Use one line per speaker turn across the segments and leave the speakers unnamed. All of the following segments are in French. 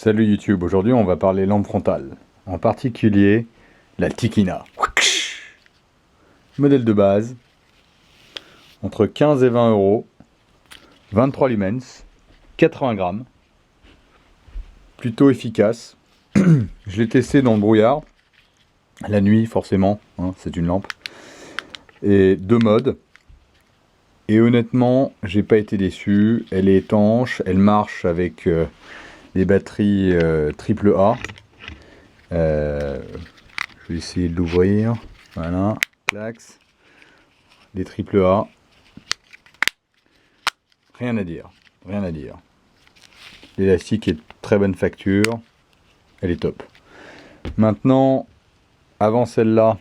Salut YouTube, aujourd'hui on va parler lampe frontale, en particulier la Tikina. Modèle de base, entre 15 et 20 euros, 23 lumens, 80 grammes, plutôt efficace. Je l'ai testé dans le brouillard, la nuit forcément, hein, c'est une lampe, et deux modes. Et honnêtement, j'ai pas été déçu, elle est étanche, elle marche avec des batteries AAA. Je vais essayer de l'ouvrir. Voilà, clax. Des AAA. Rien à dire, rien à dire. L'élastique est de très bonne facture. Elle est top. Maintenant, avant celle-là,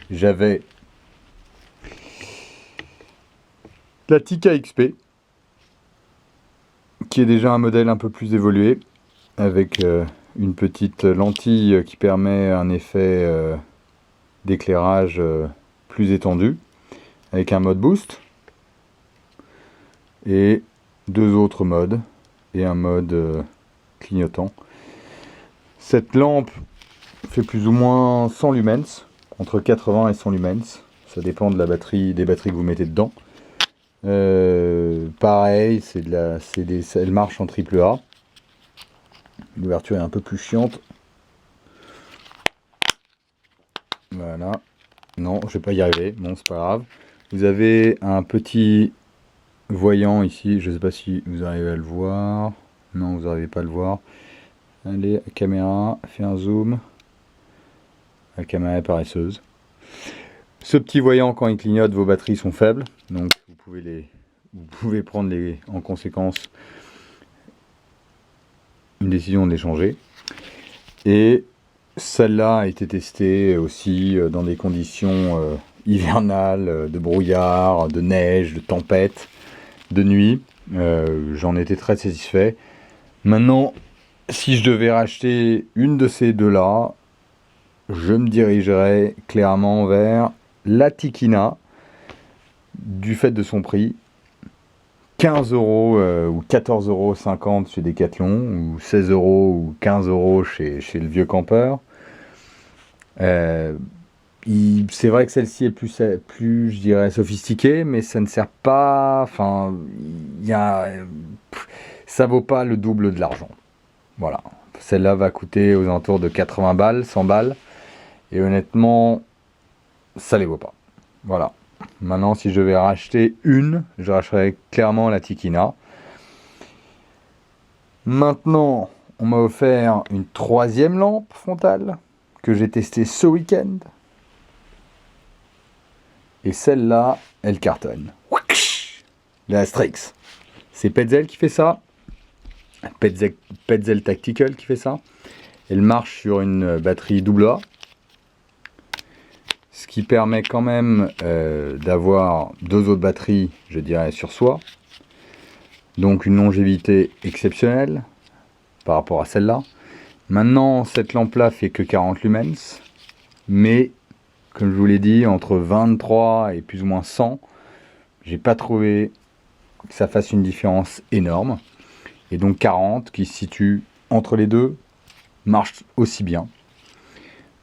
j'avais la Tika XP, qui est déjà un modèle un peu plus évolué, avec une petite lentille qui permet un effet d'éclairage plus étendu, avec un mode boost, et deux autres modes, et un mode clignotant. Cette lampe fait plus ou moins 100 lumens, entre 80 et 100 lumens, ça dépend de la batterie, des batteries que vous mettez dedans. Pareil, elle marche en AAA. L'ouverture est un peu plus chiante. Voilà. Non, je vais pas y arriver. Bon, c'est pas grave. Vous avez un petit voyant ici. Je sais pas si vous arrivez à le voir. Non, vous n'arrivez pas à le voir. Allez, caméra, fais un zoom. La caméra est paresseuse. Ce petit voyant, quand il clignote, vos batteries sont faibles. Donc, vous pouvez prendre en conséquence une décision de les changer. Et celle-là a été testée aussi dans des conditions hivernales, de brouillard, de neige, de tempête, de nuit. J'en étais très satisfait. Maintenant, si je devais racheter une de ces deux-là, je me dirigerais clairement vers la Tikina, du fait de son prix. 15 euros ou 14,50 euros chez Decathlon, ou 16 euros ou 15 euros chez le vieux campeur. C'est vrai que celle-ci est plus, je dirais, sophistiquée, mais ça ne sert pas. Enfin, ça vaut pas le double de l'argent. Voilà. Celle-là va coûter aux alentours de 80 balles, 100 balles. Et honnêtement, ça les vaut pas. Voilà. Maintenant, si je devais racheter une, je rachèterais clairement la Tikina. Maintenant, on m'a offert une troisième lampe frontale que j'ai testée ce week-end. Et celle-là, elle cartonne. La Strix. C'est Petzl qui fait ça. Petzl Tactical qui fait ça. Elle marche sur une batterie AA. Ce qui permet quand même d'avoir deux autres batteries, je dirais, sur soi. Donc une longévité exceptionnelle par rapport à celle-là. Maintenant, cette lampe-là fait que 40 lumens. Mais, comme je vous l'ai dit, entre 23 et plus ou moins 100, j'ai pas trouvé que ça fasse une différence énorme. Et donc 40, qui se situe entre les deux, marche aussi bien.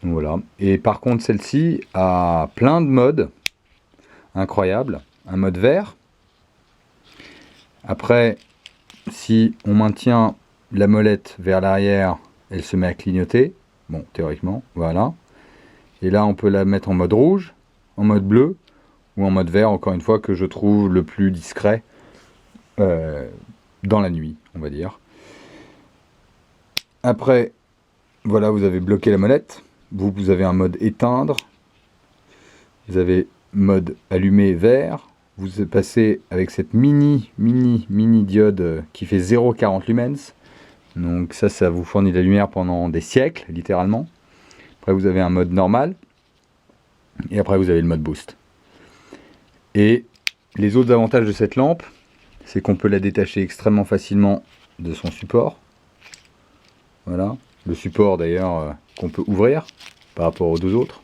Donc voilà. Et par contre, celle-ci a plein de modes incroyables. Un mode vert. Après, si on maintient la molette vers l'arrière, elle se met à clignoter. Bon, théoriquement, voilà. Et là, on peut la mettre en mode rouge, en mode bleu, ou en mode vert, encore une fois, que je trouve le plus discret dans la nuit, on va dire. Après, voilà, vous avez bloqué la molette. Vous avez un mode éteindre. Vous avez mode allumé vert. Vous passez avec cette mini diode qui fait 0,40 lumens. Donc ça vous fournit de la lumière pendant des siècles, littéralement. Après, vous avez un mode normal. Et après, vous avez le mode boost. Et les autres avantages de cette lampe, c'est qu'on peut la détacher extrêmement facilement de son support. Voilà. Le support d'ailleurs qu'on peut ouvrir par rapport aux deux autres.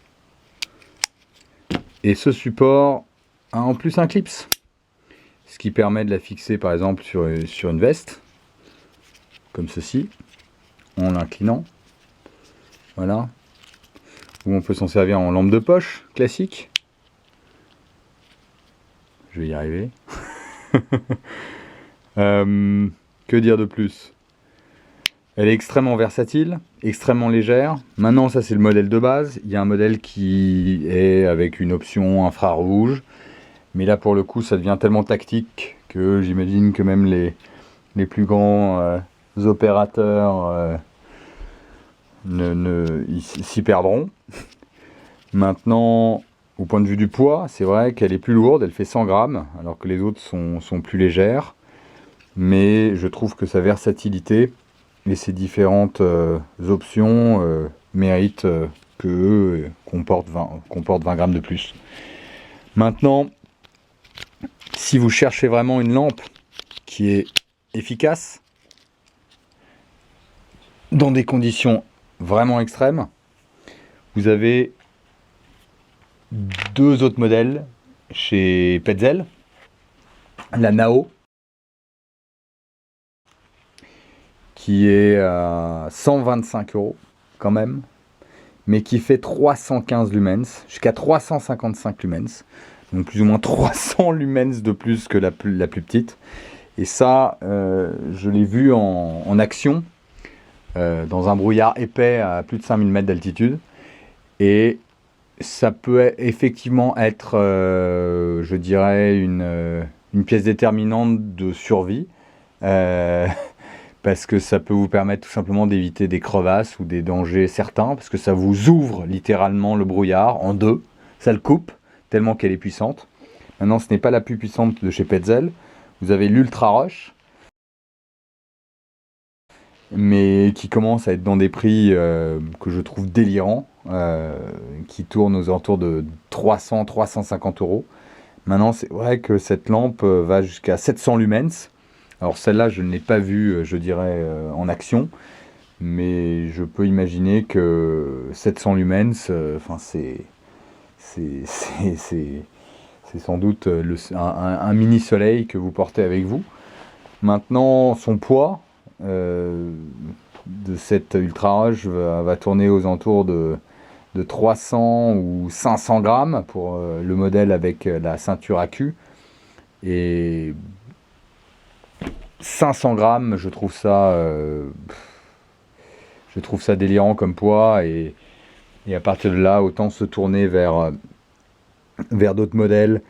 Et ce support a en plus un clips. ce qui permet de la fixer par exemple sur une veste, comme ceci, en l'inclinant. Voilà. Ou on peut s'en servir en lampe de poche, classique. Je vais y arriver. Que dire de plus? Elle est extrêmement versatile, extrêmement légère. Maintenant, ça c'est le modèle de base. Il y a un modèle qui est avec une option infrarouge. Mais là, pour le coup, ça devient tellement tactique que j'imagine que même les plus grands opérateurs s'y perdront. Maintenant, au point de vue du poids, c'est vrai qu'elle est plus lourde, elle fait 100 grammes, alors que les autres sont plus légères. Mais je trouve que sa versatilité et ses différentes options méritent qu'on porte 20 grammes de plus. Maintenant, si vous cherchez vraiment une lampe qui est efficace, dans des conditions vraiment extrêmes, vous avez deux autres modèles chez Petzl. La Nao, qui est à 125 € quand même, mais qui fait 315 lumens, jusqu'à 355 lumens, donc plus ou moins 300 lumens de plus que la plus petite. Et ça, je l'ai vu en action, dans un brouillard épais à plus de 5000 mètres d'altitude, et ça peut effectivement être, je dirais, une pièce déterminante de survie, parce que ça peut vous permettre tout simplement d'éviter des crevasses ou des dangers certains, parce que ça vous ouvre littéralement le brouillard en deux, ça le coupe, tellement qu'elle est puissante. Maintenant, ce n'est pas la plus puissante de chez Petzl. Vous avez l'Ultra Rush, mais qui commence à être dans des prix que je trouve délirants, qui tournent aux alentours de 300-350 €. Maintenant, c'est vrai que cette lampe va jusqu'à 700 lumens. Alors celle-là, je ne l'ai pas vue, je dirais, en action, mais je peux imaginer que 700 lumens, c'est sans doute un mini soleil que vous portez avec vous. Maintenant, son poids de cette Ultra Rush va tourner aux alentours de 300 ou 500 grammes pour le modèle avec la ceinture AQ. Et 500 grammes, je trouve ça délirant comme poids. Et à partir de là, autant se tourner vers d'autres modèles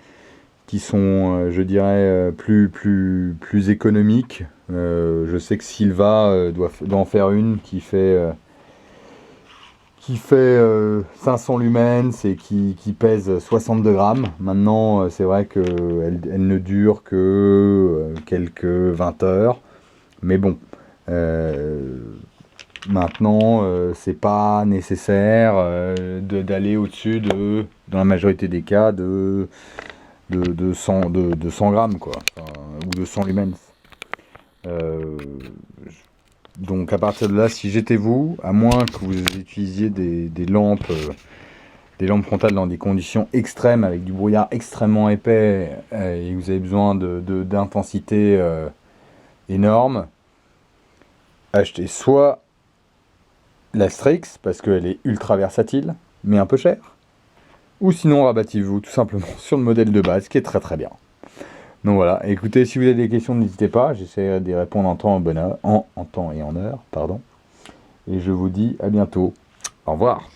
qui sont, je dirais, plus économiques. Je sais que Silva doit en faire une qui fait 500 lumens et qui pèse 62 grammes. Maintenant, c'est vrai qu'elle ne dure que quelques 20 heures. Mais bon, maintenant, c'est pas nécessaire d'aller au-dessus dans la majorité des cas, de 100 grammes, quoi, ou de 100 lumens. Donc à partir de là, si j'étais vous, à moins que vous utilisiez des lampes frontales dans des conditions extrêmes, avec du brouillard extrêmement épais, et que vous avez besoin d'intensité énorme, achetez soit la Strix, parce qu'elle est ultra versatile, mais un peu chère, ou sinon rabattez-vous tout simplement sur le modèle de base, qui est très très bien. Donc voilà, écoutez, si vous avez des questions, n'hésitez pas, j'essaierai d'y répondre en temps et en heure, pardon. Et je vous dis à bientôt. Au revoir.